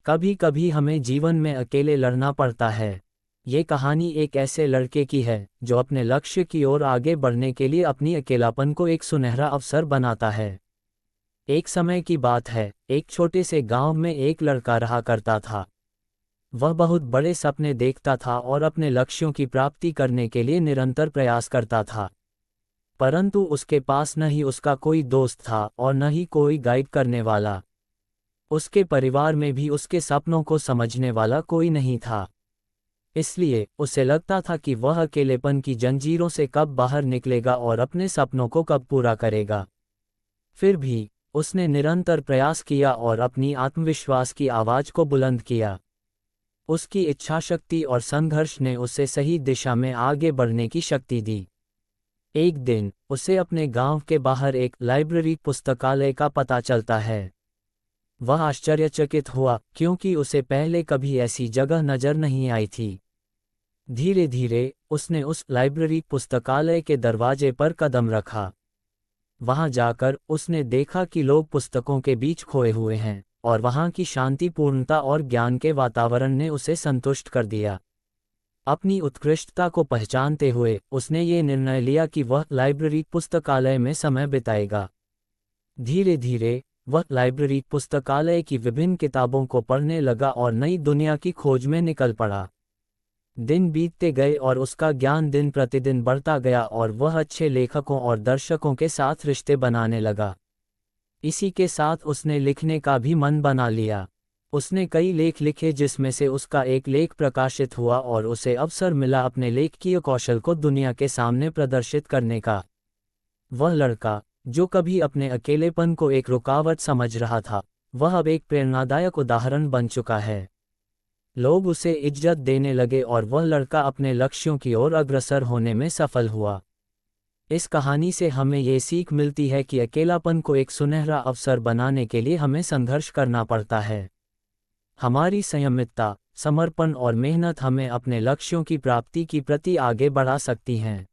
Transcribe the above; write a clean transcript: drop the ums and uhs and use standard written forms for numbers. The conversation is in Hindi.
कभी कभी हमें जीवन में अकेले लड़ना पड़ता है। ये कहानी एक ऐसे लड़के की है जो अपने लक्ष्य की ओर आगे बढ़ने के लिए अपनी अकेलापन को एक सुनहरा अवसर बनाता है। एक समय की बात है, एक छोटे से गांव में एक लड़का रहा करता था। वह बहुत बड़े सपने देखता था और अपने लक्ष्यों की प्राप्ति करने के लिए निरंतर प्रयास करता था। परंतु उसके पास न ही उसका कोई दोस्त था और न ही कोई गाइड करने वाला। उसके परिवार में भी उसके सपनों को समझने वाला कोई नहीं था। इसलिए उसे लगता था कि वह अकेलेपन की जंजीरों से कब बाहर निकलेगा और अपने सपनों को कब पूरा करेगा। फिर भी उसने निरंतर प्रयास किया और अपनी आत्मविश्वास की आवाज को बुलंद किया। उसकी इच्छाशक्ति और संघर्ष ने उसे सही दिशा में आगे बढ़ने की शक्ति दी। एक दिन उसे अपने गांव के बाहर एक लाइब्रेरी पुस्तकालय का पता चलता है। वह आश्चर्यचकित हुआ क्योंकि उसे पहले कभी ऐसी जगह नजर नहीं आई थी। धीरे धीरे उसने उस लाइब्रेरी पुस्तकालय के दरवाजे पर कदम रखा। वहां जाकर उसने देखा कि लोग पुस्तकों के बीच खोए हुए हैं और वहां की शांतिपूर्णता और ज्ञान के वातावरण ने उसे संतुष्ट कर दिया। अपनी उत्कृष्टता को पहचानते हुए उसने ये निर्णय लिया कि वह लाइब्रेरी पुस्तकालय में समय बिताएगा। धीरे धीरे वह लाइब्रेरी पुस्तकालय की विभिन्न किताबों को पढ़ने लगा और नई दुनिया की खोज में निकल पड़ा। दिन बीतते गए और उसका ज्ञान दिन प्रतिदिन बढ़ता गया और वह अच्छे लेखकों और दर्शकों के साथ रिश्ते बनाने लगा। इसी के साथ उसने लिखने का भी मन बना लिया। उसने कई लेख लिखे जिसमें से उसका एक लेख प्रकाशित हुआ और उसे अवसर मिला अपने लेखकीय कौशल को दुनिया के सामने प्रदर्शित करने का। वह लड़का जो कभी अपने अकेलेपन को एक रुकावट समझ रहा था, वह अब एक प्रेरणादायक उदाहरण बन चुका है। लोग उसे इज्जत देने लगे और वह लड़का अपने लक्ष्यों की ओर अग्रसर होने में सफल हुआ। इस कहानी से हमें ये सीख मिलती है कि अकेलापन को एक सुनहरा अवसर बनाने के लिए हमें संघर्ष करना पड़ता है। हमारी संयमितता, समर्पण और मेहनत हमें अपने लक्ष्यों की प्राप्ति की प्रति आगे बढ़ा सकती हैं।